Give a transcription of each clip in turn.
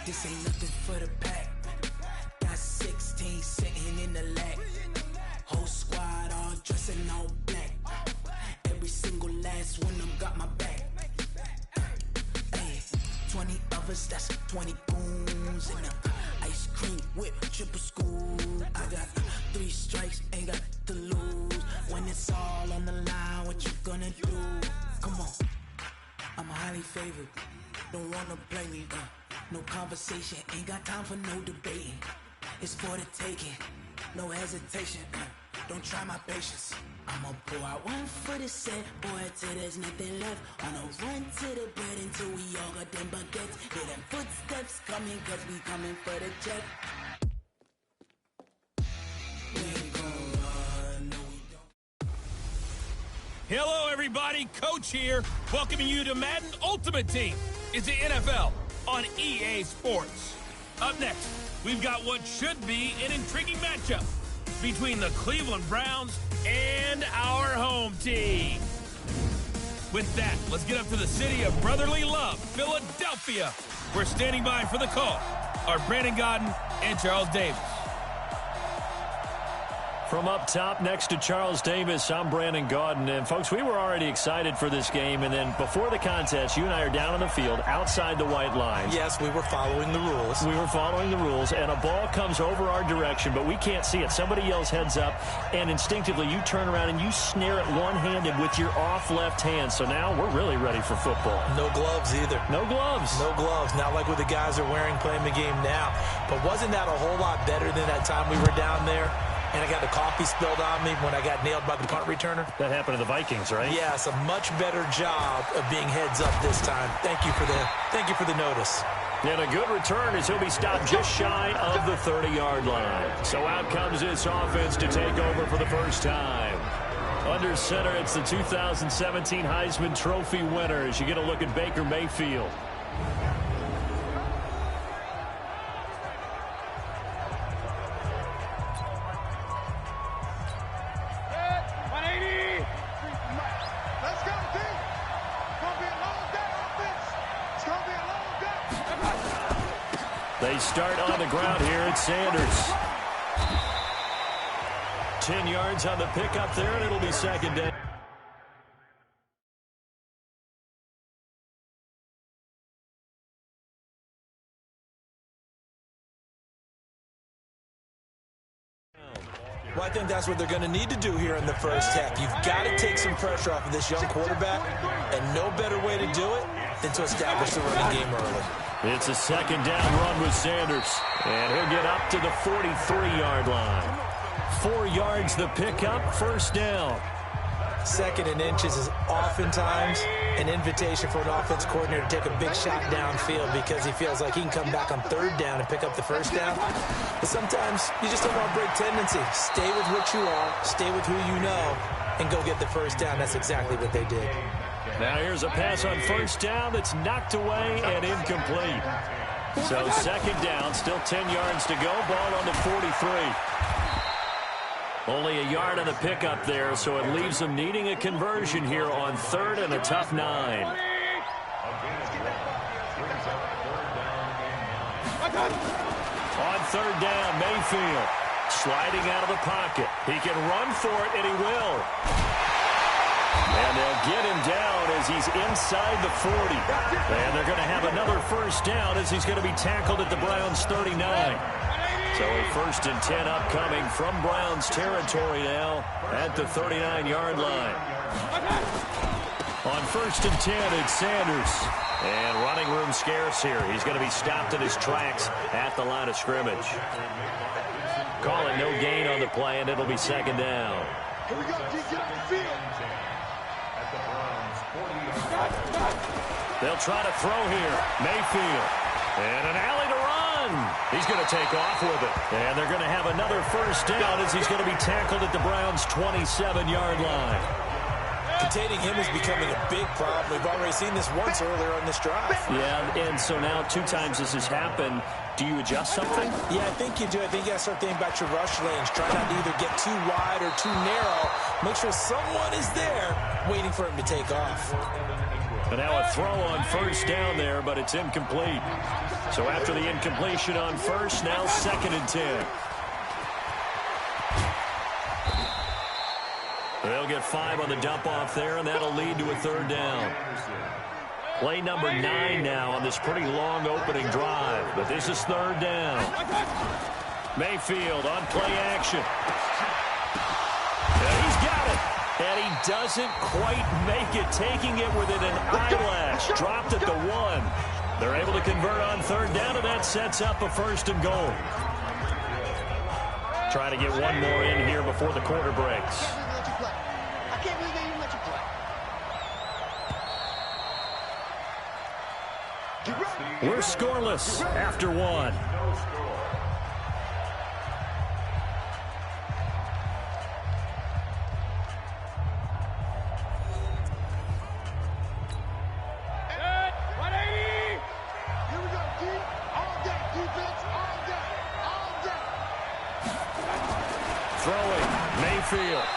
This ain't nothing for the pack. Got 16 sitting in the lap. Whole squad all dressing all black. Every single last one of them got my back. Hey, 20 of us, that's 20 goons in them. Ice cream whip, triple scoop. I got 3 strikes, ain't got to lose. When it's all on the line, what you gonna do? Come on, I'm highly favored. Don't wanna play me, no conversation. Ain't got time for no debating. It's for the taking, no hesitation. Don't try my patience. I'ma pour out one for the set, boy, till there's nothing left. On a run to the bread until we all got them baguettes. Hear them footsteps coming, cause we coming for the check. We ain't gon' run, no we don't. Hello everybody, Coach here, welcoming you to Madden Ultimate Team. It's the NFL on EA Sports. Up next, we've got what should be an intriguing matchup between the Cleveland Browns and our home team. With that, let's get up to the city of brotherly love, Philadelphia. We're standing by for the call are Brandon Gaudin and Charles Davis. From up top next to Charles Davis, I'm Brandon Gaudin. And, folks, we were already excited for this game. And then before the contest, you and I are down on the field outside the white lines. Yes, we were following the rules. We were following the rules, and a ball comes over our direction, but we can't see it. Somebody yells heads up, and instinctively you turn around and you snare it one-handed with your off left hand. So now we're really ready for football. No gloves either. No gloves. No gloves. Not like what the guys are wearing playing the game now. But wasn't that a whole lot better than that time we were down there? And I got the coffee spilled on me when I got nailed by the punt returner. That happened to the Vikings, right? Yes, a much better job of being heads up this time. Thank you for the notice. And a good return as he'll be stopped just shy of the 30-yard line. So out comes this offense to take over for the first time. Under center, it's the 2017 Heisman Trophy winner as you get a look at Baker Mayfield. They start on the ground here. It's Sanders. 10 yards on the pickup there, and it'll be second down. Well, I think that's what they're going to need to do here in the first half. You've got to take some pressure off of this young quarterback, and no better way to do it than to establish the running game early. It's a second down run with Sanders, and he'll get up to the 43-yard line. 4 yards the pickup, first down. Second and inches is oftentimes an invitation for an offense coordinator to take a big shot downfield because he feels like he can come back on third down and pick up the first down. But sometimes you just don't want to break tendency. Stay with what you are, stay with who you know, and go get the first down. That's exactly what they did. Now here's a pass on first down that's knocked away and incomplete. So second down, still 10 yards to go, ball on the 43. Only a yard on the pickup there, so it leaves them needing a conversion here on third and a tough 9. On third down, Mayfield sliding out of the pocket. He can run for it, and he will. And they'll get him down as he's inside the 40. And they're going to have another first down as he's going to be tackled at the Browns' 39. So a first and 10 upcoming from Browns territory now at the 39-yard line. On first and 10, it's Sanders. And running room scarce here. He's going to be stopped in his tracks at the line of scrimmage. Calling no gain on the play, and it'll be second down. Here we go. Get on the field. They'll try to throw here. Mayfield. And an alley to run. He's going to take off with it. And they're going to have another first down as he's going to be tackled at the Browns' 27-yard line. Containing him is becoming a big problem. We've already seen this once earlier on this drive. Yeah, and so now 2 times this has happened. Do you adjust something? Yeah, I think you do. I think you got to start thinking about your rush lanes. Try not to either get too wide or too narrow. Make sure someone is there waiting for him to take off. And now a throw on first down there, but it's incomplete. So after the incompletion on first, now 2nd and 10. They'll get 5 on the dump-off there, and that'll lead to a 3rd down. Play number 9 now on this pretty long opening drive, but this is 3rd down. Mayfield on play action. And he's got it. And he doesn't quite make it, taking it within an eyelash. Dropped at the 1. They're able to convert on 3rd down, and that sets up a 1st and goal. Trying to get one more in here before the quarter breaks. I can't believe they even let you play. We're scoreless after 1.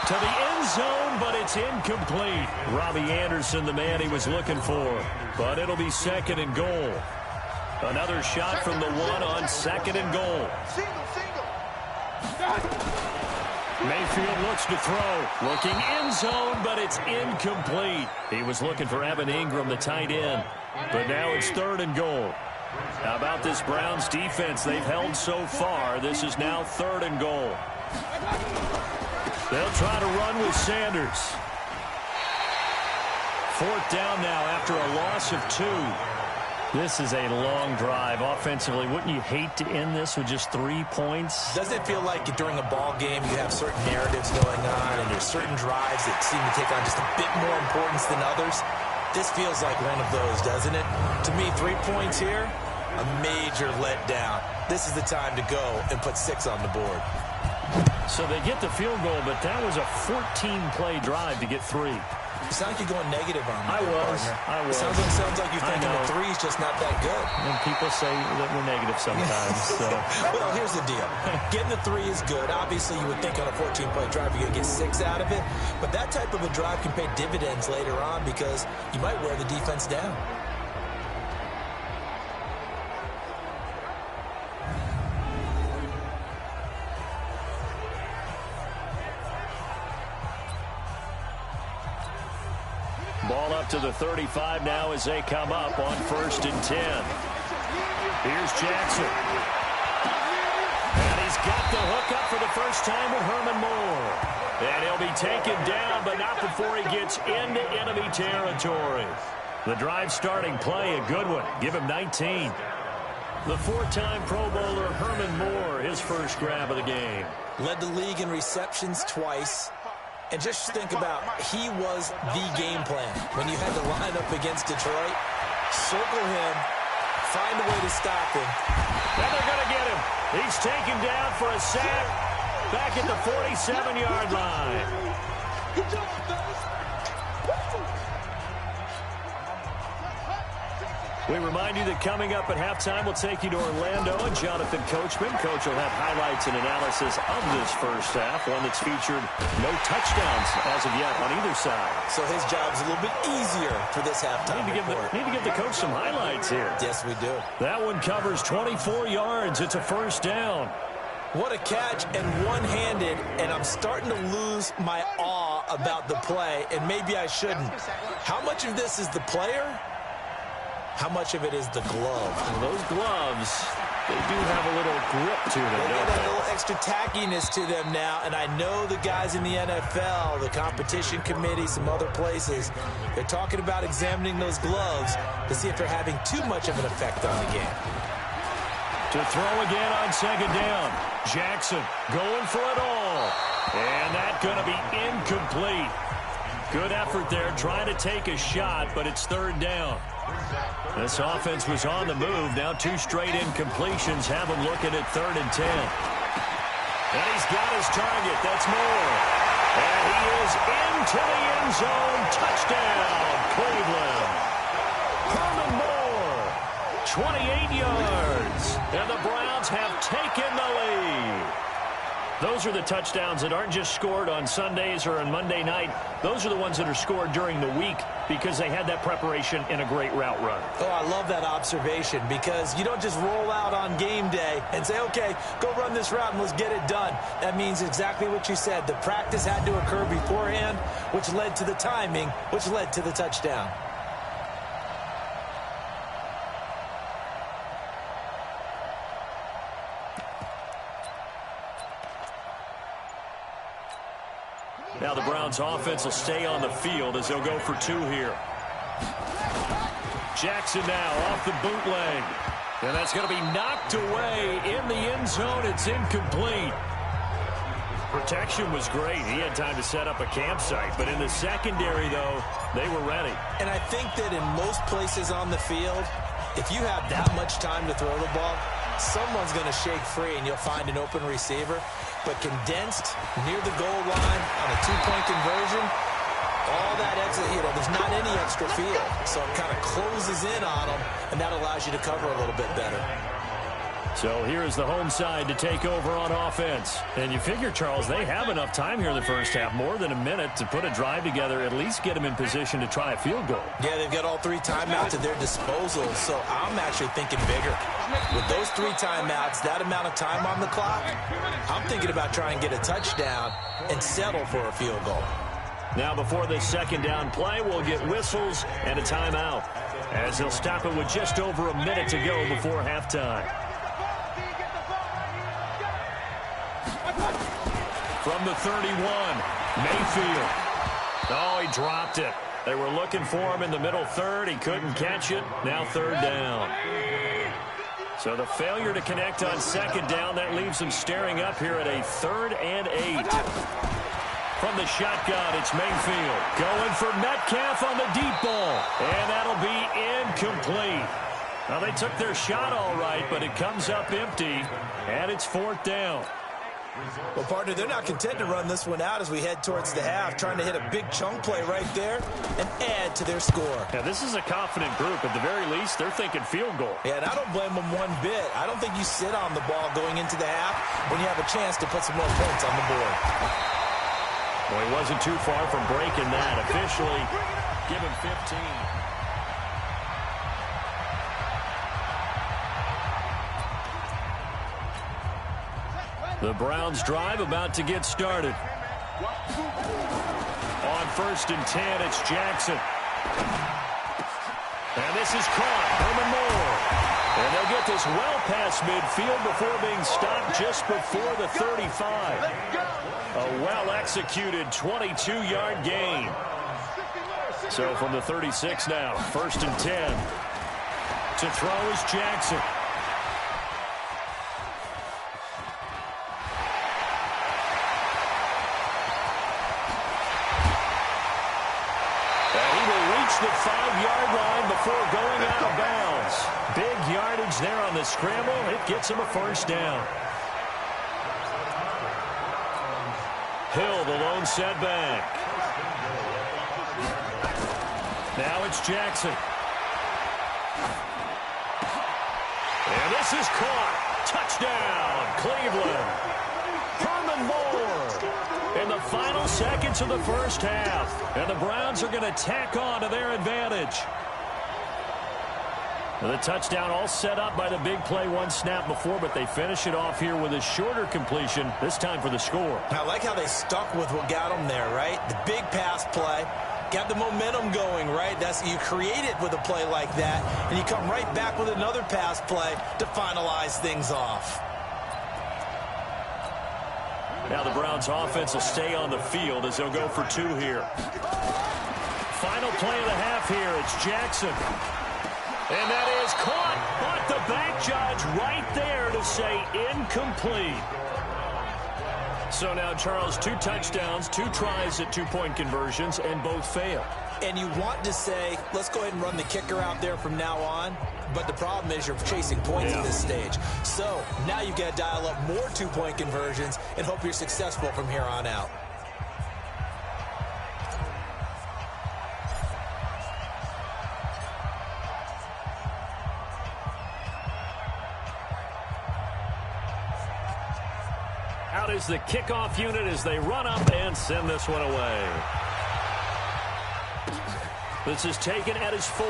To the end zone, but it's incomplete. Robbie Anderson, the man he was looking for. But it'll be 2nd and goal. Another shot from the 1 on 2nd and goal. Mayfield looks to throw. Looking end zone, but it's incomplete. He was looking for Evan Ingram, the tight end. But now it's 3rd and goal. How about this Browns defense they've held so far? This is now 3rd and goal. They'll try to run with Sanders. 4th down now after a loss of 2. This is a long drive offensively. Wouldn't you hate to end this with just 3 points? Doesn't it feel like during a ball game you have certain narratives going on and there's certain drives that seem to take on just a bit more importance than others? This feels like one of those, doesn't it? To me, 3 points here, a major letdown. This is the time to go and put 6 on the board. So they get the field goal, but that was a 14-play drive to get 3. You sound like you're going negative on me. I was. Sounds like you're thinking the 3's just not that good. And people say that we're negative sometimes. So. Well, here's the deal. Getting the 3 is good. Obviously, you would think on a 14-play drive you're going to get 6 out of it. But that type of a drive can pay dividends later on because you might wear the defense down. Ball up to the 35 now as they come up on 1st and 10. Here's Jackson. And he's got the hook up for the first time with Herman Moore. And he'll be taken down, but not before he gets into enemy territory. The drive starting play, a good one. Give him 19. The 4-time Pro Bowler Herman Moore, his first grab of the game. Led the league in receptions twice. And just think about, he was the game plan. When you had to line up against Detroit, circle him, find a way to stop him. And they're going to get him. He's taken down for a sack back at the 47-yard line. Good job, fellas. We remind you that coming up at halftime, we'll take you to Orlando and Jonathan Coachman. Coach will have highlights and analysis of this first half, one that's featured no touchdowns as of yet on either side. So his job's a little bit easier for this halftime Need to give the coach some highlights here. Yes, we do. That one covers 24 yards. It's a 1st down. What a catch, and one-handed, and I'm starting to lose my awe about the play, and maybe I shouldn't. How much of this is the player? How much of it is the glove? Well, those gloves, they do have a little grip to them, They don't got they? a little extra tackiness to them now, and I know the guys in the NFL, the competition committee, some other places, they're talking about examining those gloves to see if they're having too much of an effect on the game. To throw again on 2nd down. Jackson going for it all. And that's going to be incomplete. Good effort there, trying to take a shot, but it's 3rd down. This offense was on the move. Now 2 straight incompletions have him looking at 3rd and 10. And he's got his target. That's Moore. And he is into the end zone. Touchdown, Cleveland. Herman Moore, 28 yards. And the Browns have taken the lead. Those are the touchdowns that aren't just scored on Sundays or on Monday night. Those are the ones that are scored during the week because they had that preparation in a great route run. Oh, I love that observation because you don't just roll out on game day and say, okay, go run this route and let's get it done. That means exactly what you said. The practice had to occur beforehand, which led to the timing, which led to the touchdown. Now the Browns offense will stay on the field as they'll go for two here. Jackson now off the bootleg. And that's going to be knocked away in the end zone. It's incomplete. Protection was great. He had time to set up a campsite. But in the secondary, though, they were ready. And I think that in most places on the field, if you have that much time to throw the ball, someone's going to shake free and you'll find an open receiver. But condensed near the goal line on a two-point conversion, all that extra, there's not any extra field. So it kind of closes in on them, and that allows you to cover a little bit better. So here is the home side to take over on offense. And you figure, Charles, they have enough time here in the first half, more than a minute, to put a drive together, at least get them in position to try a field goal. Yeah, they've got all three timeouts at their disposal, so I'm actually thinking bigger. With those three timeouts, that amount of time on the clock, I'm thinking about trying to get a touchdown and settle for a field goal. Now before this second down play, we'll get whistles and a timeout, as they'll stop it with just over a minute to go before halftime. From the 31, Mayfield. Oh, he dropped it. They were looking for him in the middle third. He couldn't catch it. Now third down. So the failure to connect on second down, that leaves him staring up here at a 3rd and 8. From the shotgun, it's Mayfield. Going for Metcalf on the deep ball. And that'll be incomplete. Now, they took their shot all right, but it comes up empty, and it's 4th down. Well, partner, they're not content to run this one out as we head towards the half, trying to hit a big chunk play right there and add to their score. Yeah, this is a confident group. At the very least, they're thinking field goal. Yeah, and I don't blame them one bit. I don't think you sit on the ball going into the half when you have a chance to put some more points on the board. Well, he wasn't too far from breaking that. Officially, give him 15. The Browns drive about to get started. On 1st and 10, it's Jackson. And this is caught. Herman Moore. And they'll get this well past midfield before being stopped just before the 35. A well-executed 22-yard gain. So from the 36 now, 1st and 10. To throw is Jackson. The 5-yard line before going out of bounds. Big yardage there on the scramble. It gets him a 1st down. Hill, the lone setback. Now it's Jackson. And this is caught. Touchdown, Cleveland. Herman Moore. In the final seconds of the first half. And the Browns are going to tack on to their advantage. The touchdown all set up by the big play one snap before, but they finish it off here with a shorter completion, this time for the score. I like how they stuck with what got them there, right? The big pass play. Got the momentum going, right? You create it with a play like that, and you come right back with another pass play to finalize things off. Now the Browns offense will stay on the field as they'll go for two here. Final play of the half here. It's Jackson. And that is caught. But the back judge right there to say incomplete. So now, Charles, 2 touchdowns, 2 tries at 2-point conversions, and both fail. And you want to say, let's go ahead and run the kicker out there from now on. But the problem is you're chasing points at this stage. So now you've got to dial up more 2-point conversions and hope you're successful from here on out. Out is the kickoff unit as they run up and send this one away. This is taken at his 4.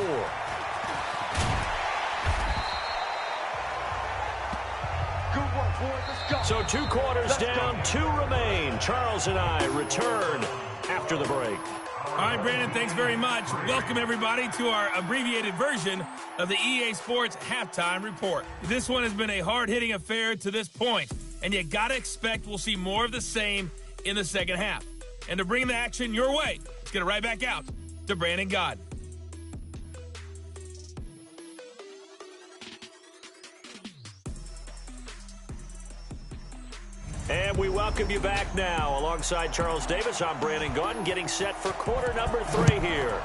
Good work, boys. Let's go. So 2 quarters down, 2 remain. Charles and I return after the break. All right, Brandon, thanks very much. Welcome, everybody, to our abbreviated version of the EA Sports Halftime Report. This one has been a hard-hitting affair to this point, and you got to expect we'll see more of the same in the second half. And to bring the action your way, let's get it right back out to Brandon Gaudin. And we welcome you back now. Alongside Charles Davis, I'm Brandon Gaudin, getting set for quarter number 3 here.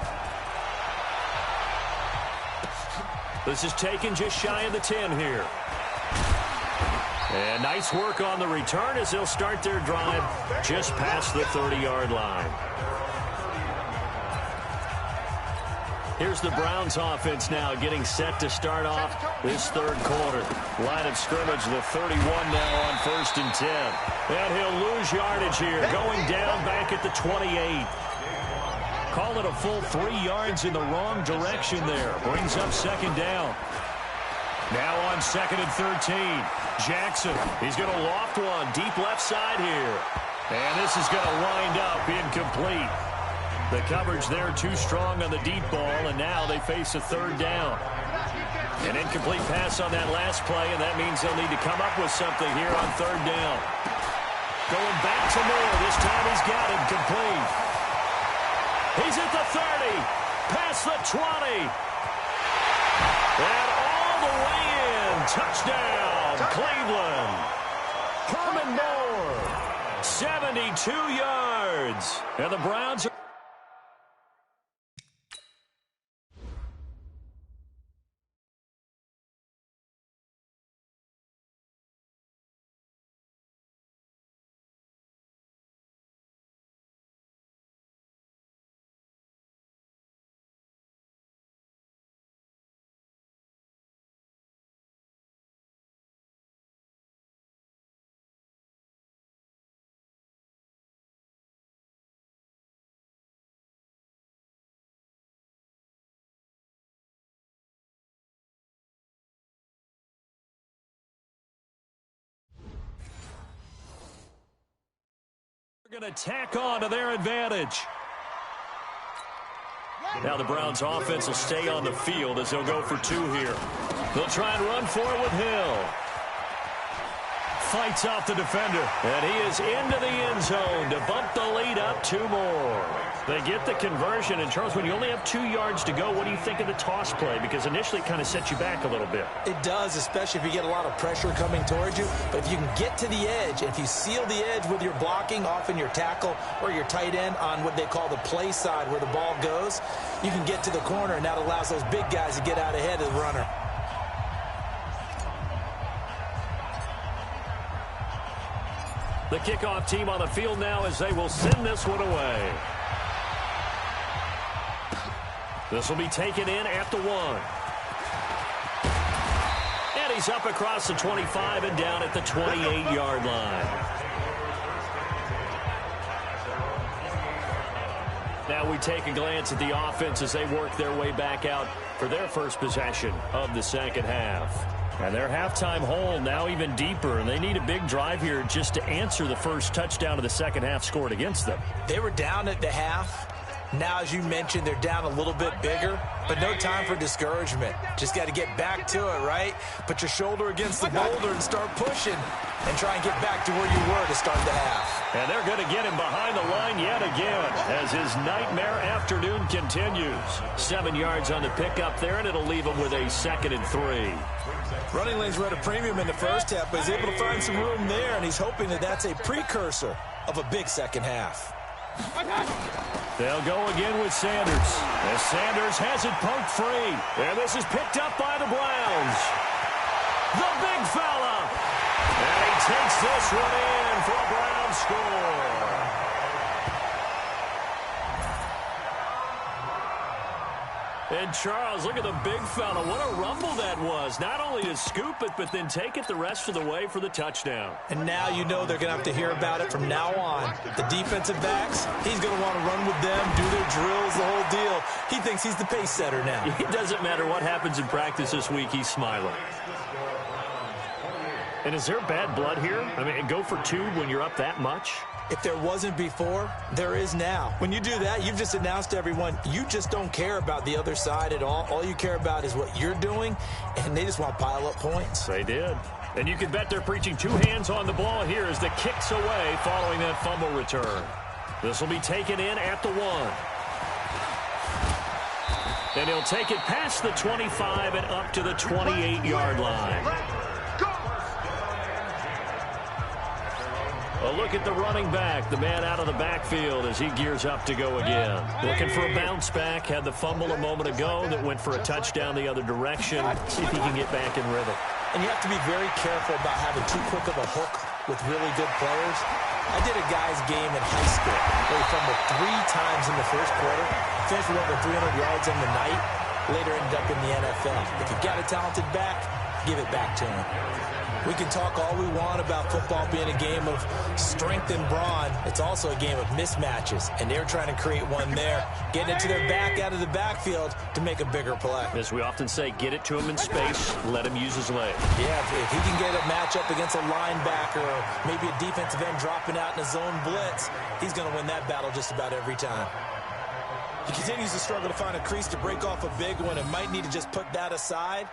This is taken just shy of the 10 here. And nice work on the return as they'll start their drive just past the 30-yard line. Here's the Browns offense now getting set to start off this third quarter. Line of scrimmage, the 31 now on 1st and 10. And he'll lose yardage here, going down back at the 28. Call it a full 3 yards in the wrong direction there. Brings up second down. Now on 2nd and 13. Jackson, he's going to loft one deep left side here. And this is going to wind up incomplete. The coverage there too strong on the deep ball, and now they face a 3rd down. An incomplete pass on that last play, and that means they'll need to come up with something here on 3rd down. Going back to Moore. This time he's got him complete. He's at the 30, past the 20. And all the way in. Touchdown, Cleveland. Herman Moore, 72 yards. And the Browns are... They're going to tack on to their advantage. Now the Browns offense will stay on the field as they'll go for 2 here. They'll try and run for it with Hill. Fights off the defender. And he is into the end zone to bump the lead up 2 more. They get the conversion. And, Charles, when you only have 2 yards to go, what do you think of the toss play? Because initially it kind of sets you back a little bit. It does, especially if you get a lot of pressure coming towards you. But if you can get to the edge, if you seal the edge with your blocking, often your tackle or your tight end on what they call the play side where the ball goes, you can get to the corner, and that allows those big guys to get out ahead of the runner. The kickoff team on the field now as they will send this one away. This will be taken in at the 1. And he's up across the 25 and down at the 28-yard line. Now we take a glance at the offense as they work their way back out for their first possession of the second half. And their halftime hole now even deeper, and they need a big drive here just to answer the first touchdown of the second half scored against them. They were down at the half. Now, as you mentioned, they're down a little bit bigger, but no time for discouragement. Just got to get back to it, right? Put your shoulder against the boulder and start pushing and try and get back to where you were to start the half. And they're going to get him behind the line yet again as his nightmare afternoon continues. 7 yards on the pickup there, and it'll leave him with a 2nd and 3. Running lanes were at a premium in the first half, but he's able to find some room there, and he's hoping that that's a precursor of a big second half. They'll go again with Sanders. As Sanders has it poked free. And this is picked up by the Browns. The big fella. And he takes this one in for a Brown score. And Charles, look at the big fella. What a rumble that was. Not only to scoop it, but then take it the rest of the way for the touchdown. And now you know they're going to have to hear about it from now on. The defensive backs, he's going to want to run with them, do their drills, the whole deal. He thinks he's the pace setter now. It doesn't matter what happens in practice this week, he's smiling. And is there bad blood here? I mean, go for 2 when you're up that much? If there wasn't before, there is now. When you do that, you've just announced to everyone, you just don't care about the other side at all. All you care about is what you're doing, and they just want to pile up points. They did. And you can bet they're preaching 2 hands on the ball here as the kick's away following that fumble return. This will be taken in at the 1. And he'll take it past the 25 and up to the 28-yard line. A look at the running back, the man out of the backfield as he gears up to go again. Looking for a bounce back, had the fumble a moment ago that went for a touchdown the other direction. See if he can get back in rhythm. And you have to be very careful about having too quick of a hook with really good players. I did a guy's game in high school where he fumbled 3 times in the first quarter, finished with over 300 yards on the night, later ended up in the NFL. If you've got a talented back, give it back to him. We can talk all we want about football being a game of strength and brawn. It's also a game of mismatches, and they're trying to create one there, getting it to their back out of the backfield to make a bigger play. As we often say, get it to him in space, let him use his leg. Yeah, if he can get a matchup against a linebacker or maybe a defensive end dropping out in a zone blitz, he's going to win that battle just about every time. He continues to struggle to find a crease to break off a big one and might need to just put that aside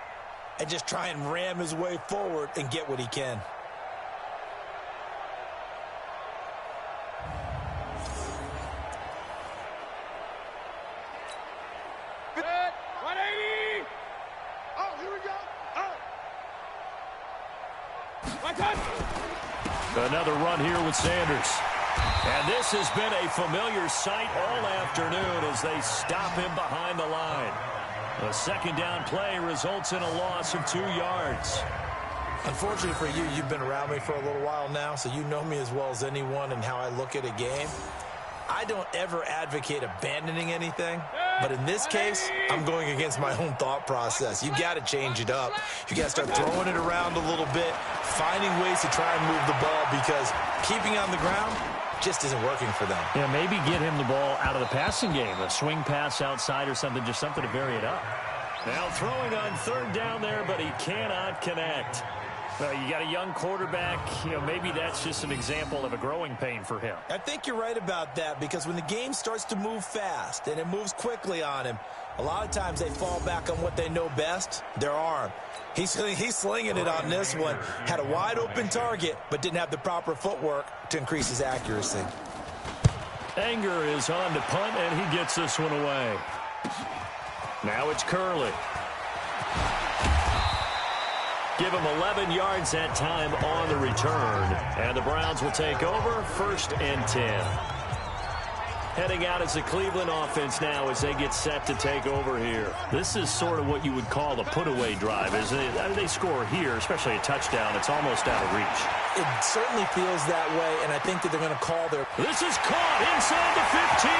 and just try and ram his way forward and get what he can. Good. 180. Oh, here we go. Oh. Another run here with Sanders. And this has been a familiar sight all afternoon as they stop him behind the line. A second down play results in a loss of 2 yards. Unfortunately for you, you've been around me for a little while now, so you know me as well as anyone and how I look at a game. I don't ever advocate abandoning anything, but in this case, I'm going against my own thought process. You got to change it up. You got to start throwing it around a little bit, finding ways to try and move the ball, because keeping on the ground just isn't working for them. Yeah, maybe get him the ball out of the passing game, a swing pass outside or something, just something to vary it up. Now throwing on third down there, but he cannot connect. You got a young quarterback, maybe that's just an example of a growing pain for him. I think you're right about that, because when the game starts to move fast and it moves quickly on him, a lot of times they fall back on what they know best, their arm. He's slinging it on this one. Had a wide open target, but didn't have the proper footwork to increase his accuracy. Anger is on to punt, and he gets this one away. Now it's Curley. Give him 11 yards that time on the return. And the Browns will take over, 1st and 10. Heading out as the Cleveland offense now as they get set to take over here. This is sort of what you would call the put-away drive, isn't it? I mean, they score here, especially a touchdown. It's almost out of reach. It certainly feels that way, and I think that they're going to call their... This is caught inside the 15.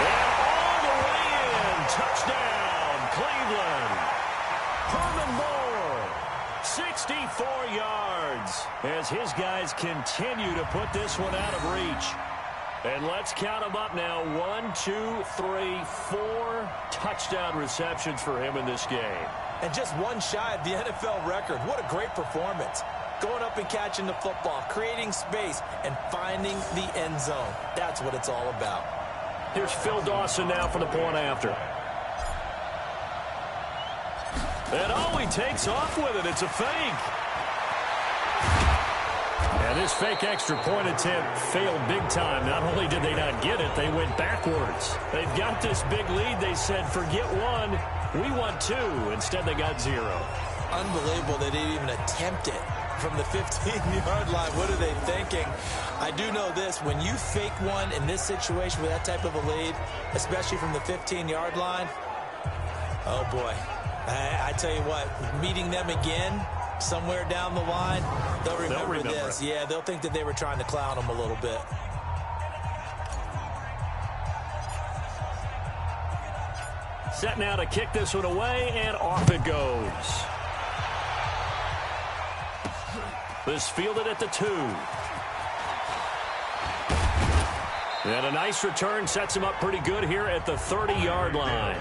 And all the way in. Touchdown, Cleveland. Herman Moore, 64 yards, as his guys continue to put this one out of reach. And let's count them up now. 1, 2, 3, 4 touchdown receptions for him in this game. And just one shy of the NFL record. What a great performance. Going up and catching the football, creating space, and finding the end zone. That's what it's all about. Here's Phil Dawson now for the point after. And he takes off with it. It's a fake. And this fake extra point attempt failed big time. Not only did they not get it, they went backwards. They've got this big lead. They said, forget 1, we want 2. Instead, they got 0. Unbelievable they didn't even attempt it from the 15-yard line. What are they thinking? I do know this. When you fake one in this situation with that type of a lead, especially from the 15-yard line, oh, boy. I tell you what, meeting them again somewhere down the line, they'll remember this. Yeah, they'll think that they were trying to clown them a little bit. Set now to kick this one away, and off it goes. This fielded at the 2. And a nice return sets him up pretty good here at the 30-yard line.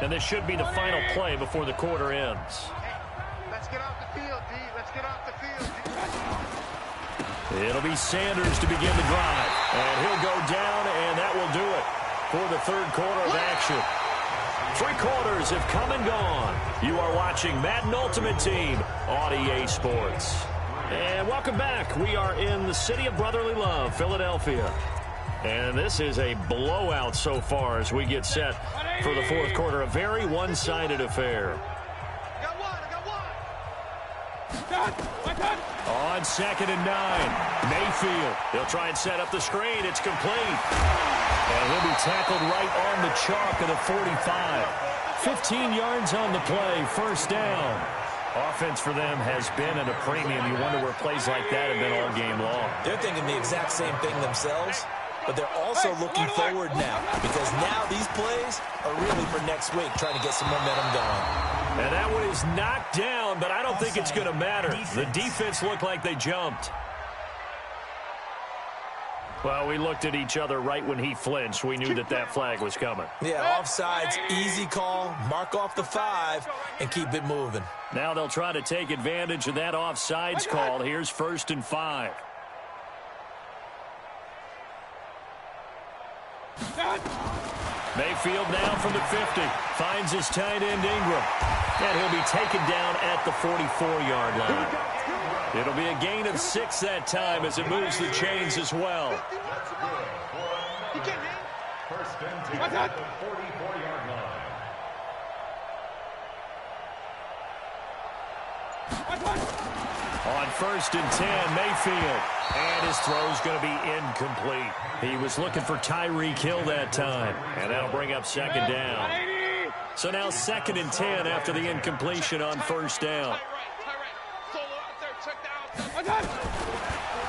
And this should be the final play before the quarter ends. Let's get off the field, D. Let's get off the field, D. It'll be Sanders to begin the drive. And he'll go down, and that will do it for the third quarter of action. 3 quarters have come and gone. You are watching Madden Ultimate Team on EA Sports. And welcome back. We are in the city of brotherly love, Philadelphia. And this is a blowout so far as we get set for the fourth quarter. A very one-sided affair. On 2nd and 9, Mayfield. He'll try and set up the screen. It's complete. And he'll be tackled right on the chalk of the 45. 15 yards on the play, first down. Offense for them has been at a premium. You wonder where plays like that have been all game long. They're thinking the exact same thing themselves, but they're also looking forward now because now these plays are really for next week, trying to get some momentum going. And that one is knocked down, but I don't think it's going to matter. The defense looked like they jumped. Well, we looked at each other right when he flinched. We knew that that flag was coming. Yeah, offsides, easy call, mark off the 5, and keep it moving. Now they'll try to take advantage of that offsides call. Here's 1st and 5. Mayfield now from the 50. Finds his tight end, Ingram. And he'll be taken down at the 44-yard line. It'll be a gain of 6 that time as it moves the chains as well. First and 10 at the 44-yard line. On 1st and 10, Mayfield. And his throw's going to be incomplete. He was looking for Tyreek Hill that time. And that'll bring up 2nd down. So now 2nd and 10 after the incompletion on 1st down.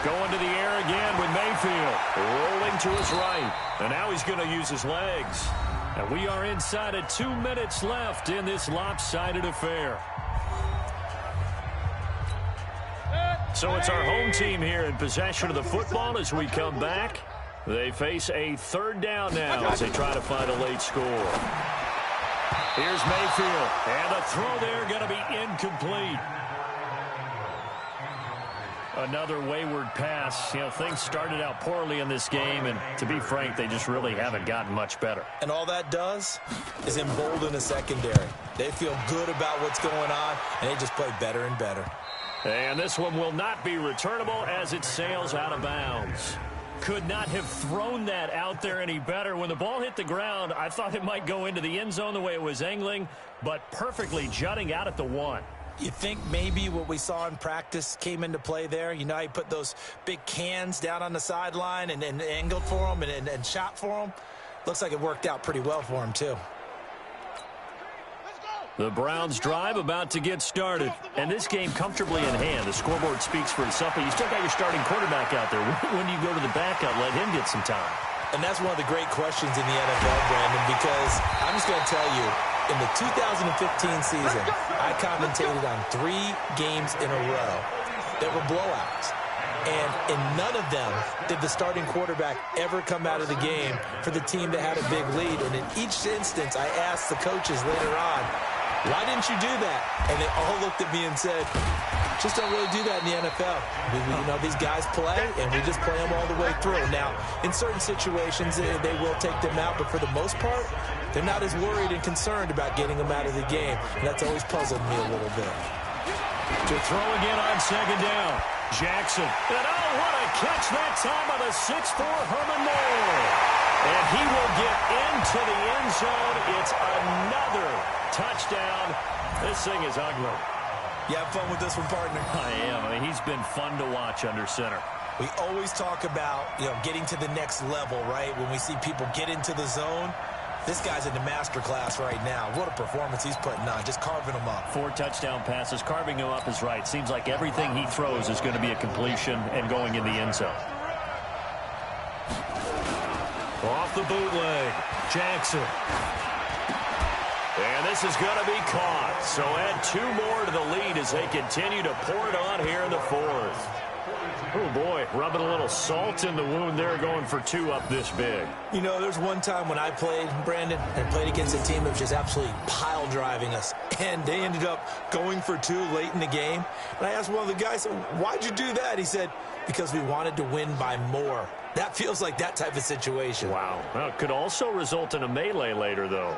Going to the air again with Mayfield. Rolling to his right. And now he's going to use his legs. And we are inside of 2 minutes left in this lopsided affair. So it's our home team here in possession of the football as we come back. They face a 3rd down now as they try to find a late score. Here's Mayfield. And the throw there going to be incomplete. Another wayward pass. You know, things started out poorly in this game, and to be frank, they just really haven't gotten much better. And all that does is embolden the secondary. They feel good about what's going on, and they just play better and better. And this one will not be returnable as it sails out of bounds. Could not have thrown that out there any better. When the ball hit the ground, I thought it might go into the end zone the way it was angling, but perfectly jutting out at the 1. You think maybe what we saw in practice came into play there? You know, he put those big cans down on the sideline and angled for them and shot for them. Looks like it worked out pretty well for him, too. The Browns drive about to get started. And this game comfortably in hand. The scoreboard speaks for itself, but you still got your starting quarterback out there. When you go to the backup, let him get some time. And that's one of the great questions in the NFL, Brandon, because I'm just going to tell you, in the 2015 season, I commentated on 3 games in a row that were blowouts. And in none of them did the starting quarterback ever come out of the game for the team that had a big lead. And in each instance, I asked the coaches later on, why didn't you do that? And they all looked at me and said, just don't really do that in the NFL. You know, these guys play, and we just play them all the way through. Now, in certain situations, they will take them out, but for the most part, they're not as worried and concerned about getting them out of the game. And that's always puzzled me a little bit. To throw again on 2nd down. Jackson. And oh, what a catch that time by the 6'4" Herman Moore. And he will get into the end zone. It's another touchdown. This thing is ugly. You have fun with this one, partner? I am. I mean, he's been fun to watch under center. We always talk about, you know, getting to the next level, right? When we see people get into the zone, This guy's in the master class right now. What a performance he's putting on, just carving them up. 4 touchdown passes. Carving him up is right. Seems like everything he throws is going to be a completion and going in the end zone. Off the bootleg, Jackson. And this is going to be caught. So add 2 more to the lead as they continue to pour it on here in the 4th. Oh, boy, rubbing a little salt in the wound there, going for 2 up this big. You know, there's one time when I played, Brandon, and played against a team that was just absolutely pile driving us, and they ended up going for 2 late in the game. And I asked one of the guys, why'd you do that? He said, because we wanted to win by more. That feels like that type of situation. Wow. Well, it could also result in a melee later, though.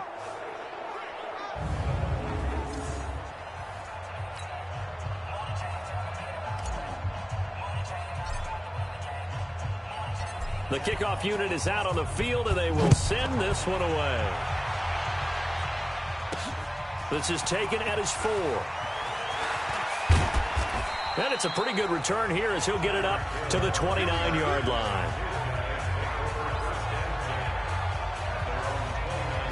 The kickoff unit is out on the field, and they will send this one away. This is taken at his 4. And it's a pretty good return here as he'll get it up to the 29-yard line.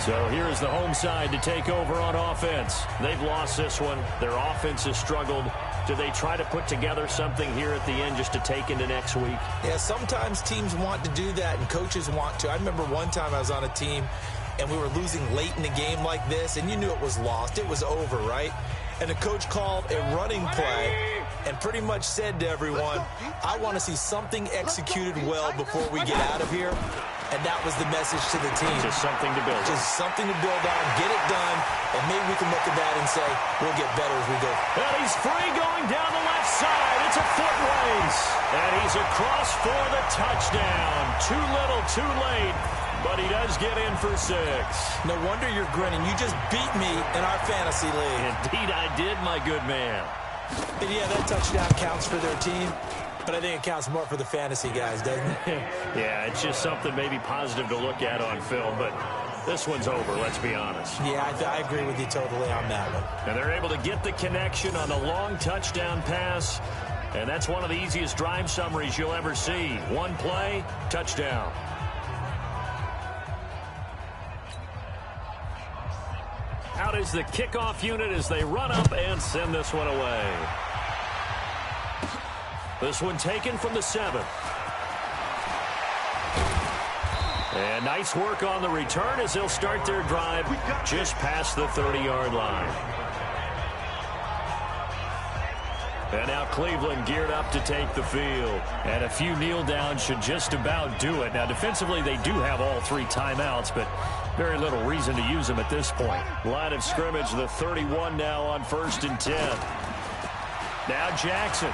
So here's the home side to take over on offense. They've lost this one. Their offense has struggled. Do they try to put together something here at the end just to take into next week? Yeah, sometimes teams want to do that and coaches want to. I remember one time I was on a team and we were losing late in the game like this, and you knew it was lost. It was over, right? And the coach called a running play and pretty much said to everyone, I want to see something executed well before we get out of here. And that was the message to the team. Just something to build on. Just something to build on, get it done, and maybe we can look at that and say, we'll get better as we go. And he's free going down the left side. It's a foot race. And he's across for the touchdown. Too little, too late. But he does get in for 6. No wonder you're grinning. You just beat me in our fantasy league. Indeed I did, my good man. And yeah, that touchdown counts for their team. But I think it counts more for the fantasy guys, doesn't it? Yeah, it's just something maybe positive to look at on film, but this one's over, let's be honest. Yeah, I agree with you totally on that one. And they're able to get the connection on the long touchdown pass, and that's one of the easiest drive summaries you'll ever see. One play, touchdown. Out is the kickoff unit as they run up and send this one away. This one taken from the 7. And nice work on the return as they'll start their drive just past the 30-yard line. And now Cleveland geared up to take the field. And a few kneel downs should just about do it. Now, defensively, they do have all 3 timeouts, but very little reason to use them at this point. Line of scrimmage, the 31 now on 1st and 10. Now Jackson.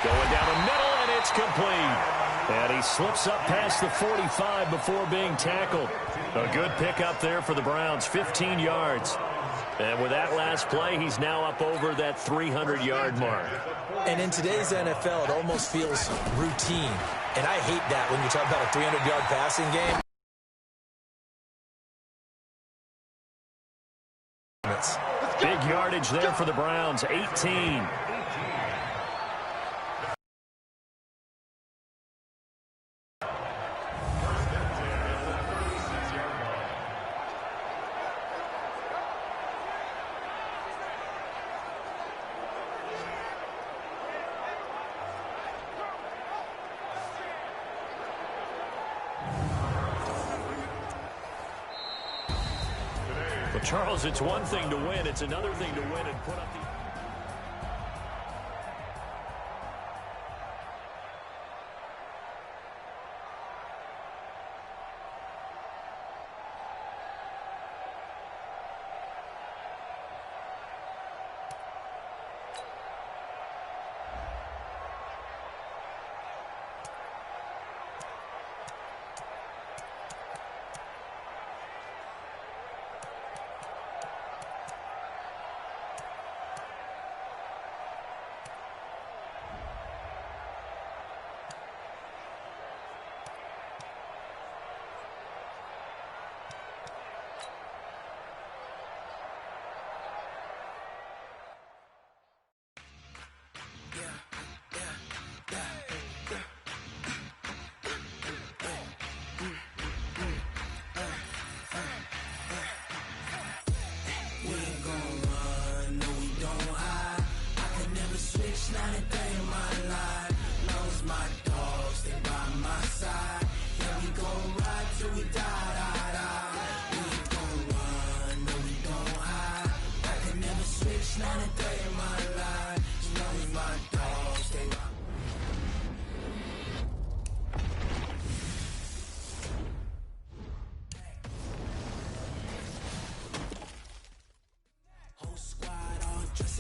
Going down the middle, and it's complete. And he slips up past the 45 before being tackled. A good pickup there for the Browns, 15 yards. And with that last play, he's now up over that 300-yard mark. And in today's NFL, it almost feels routine. And I hate that when you talk about a 300-yard passing game. Big yardage there for the Browns, 18. Charles, it's one thing to win. It's another thing to win and put up the...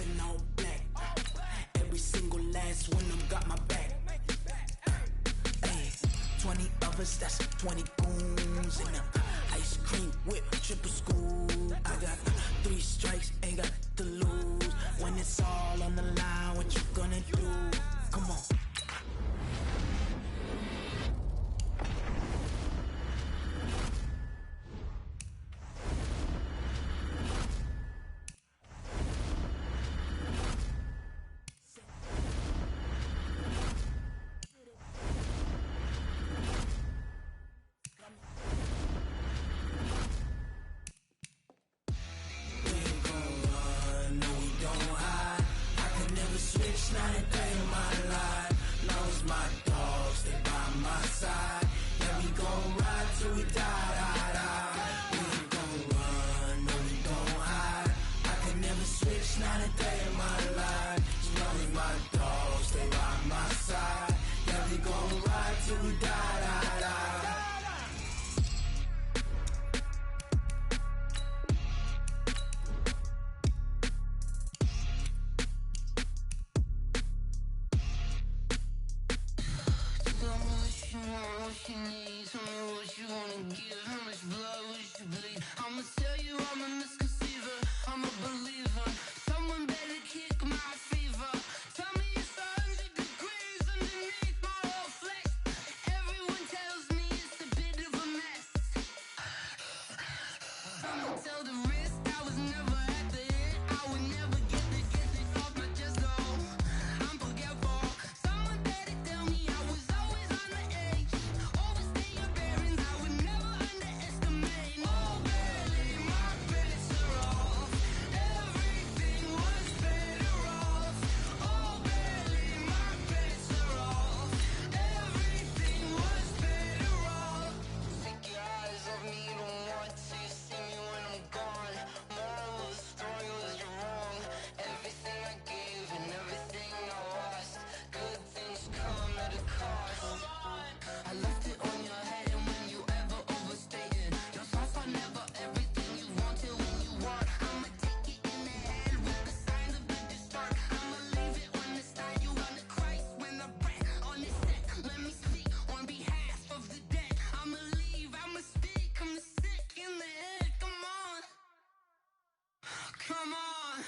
dressing all black. Every single last one of them got my back. Hey, 20 of us, that's 20 goons in the ice cream whip, triple scoop. I got 3 strikes, ain't got to lose. When it's all on the line, what you gonna do? Come on. Switch not a day in my life. Long as my dogs stay by my side. Yeah, we gon' ride till we die, die, die. We ain't gon' run, no, we gon' hide. I can never switch not a day in my life. As long as my dogs stay by my side. Yeah, we gon' ride till we die, die, die. What you need, tell me what you wanna give. How much blood would you bleed? I'ma tell you I'm a misconceiver, I'm a believer. Someone better kick my fever. Tell me it's 100 degrees underneath my whole flesh. Everyone tells me it's a bit of a mess. I'ma tell the risk I was never at the end. I would never get this off my chest, though. I'm forgetful. Someone better tell me I was always on the edge. Overstay your bearings, I would never underestimate. Oh, barely, my bets are off. Everything was better off. Oh, barely, my bets are off. Everything was better off. Take your eyes off me, don't want to see me when I'm gone. Moral of the story was you're wrong. Everything I gave and everything I lost. Good things come at a cost. I left it on your head, and when you ever overstay it, your thoughts are never everything you want till when you want. I'ma take it in the head with the signs of a distort. I'ma leave it on the side. You on the Christ when the breath on the set. Let me speak on behalf of the dead. I'ma leave, I'ma speak. I'm the sick in the head. Come on, come on.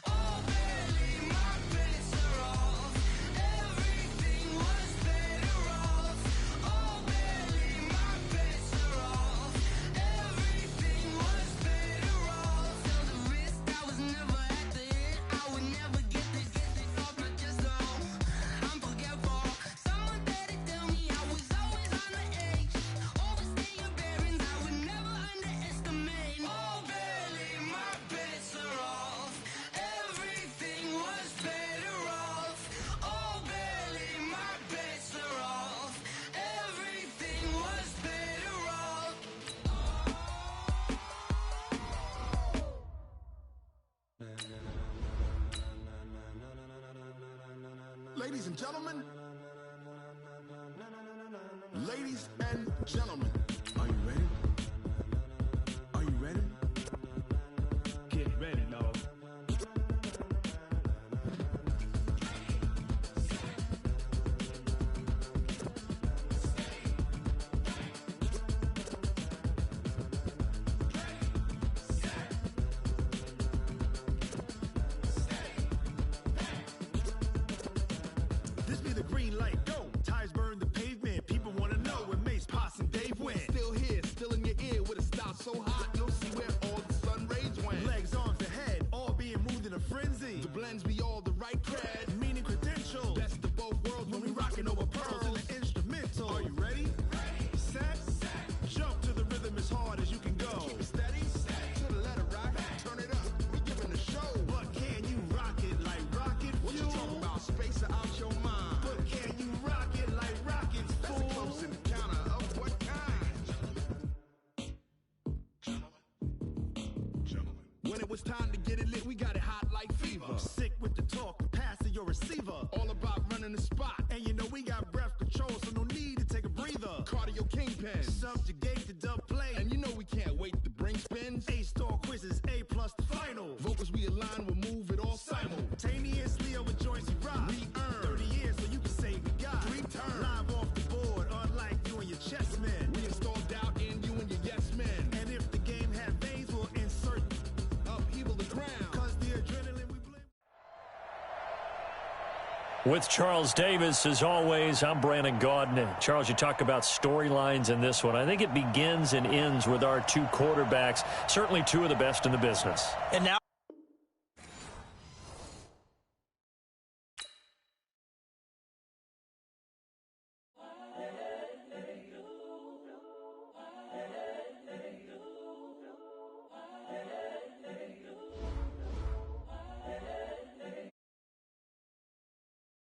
Oh, barely, my bets are off. Everything was better off. Oh, barely, my bets are off. Everything was better off. Tell the risk I was never at the end. I would never get this off my chest, though. I'm forgetful. Someone better tell me I was always on the edge. Overstay your bearings, I would never underestimate. Oh, barely, my bets are off. Everything was better off. Oh, barely, my bets are off. Everything was better off. Ladies and gentlemen, ladies and gentlemen, are you ready? Are you ready? Get ready, y'all. This be the green light, go. Tires burn the pavement. People wanna know where Mace, Potts, and Dave went. Still here, still in your ear with a style so hot, you'll see where all the sun rays went. Legs, arms, and head, all being moved in a frenzy. The blends be all the right cred, meaning credentials. Best of both worlds when we rockin' over pearls in the instrumental. Are you ready? Set, jump to the rhythm as hard as you can go. Keep it steady, to the letter rock, turn it up, we giving the show. But can you rock it like rocket fuel? What you talking about, space or out your mind? But can you rock it like rockets, fool? That's a close encounter of what kind? Gentlemen. When it was time to get it lit, we got it hot like fever. Sick with the talk, pass to your receiver. All about running the spot, and you know we got breath control, so no need to take a breather. Cardio kingpin, subjugate the dub play, and you know we can't wait to bring spins. A-star quizzes, A+ the final. Vocals we align, we'll move it all simul. With Charles Davis, as always, I'm Brandon Gaudin. And Charles, you talk about storylines in this one. I think it begins and ends with our two quarterbacks, certainly two of the best in the business. And now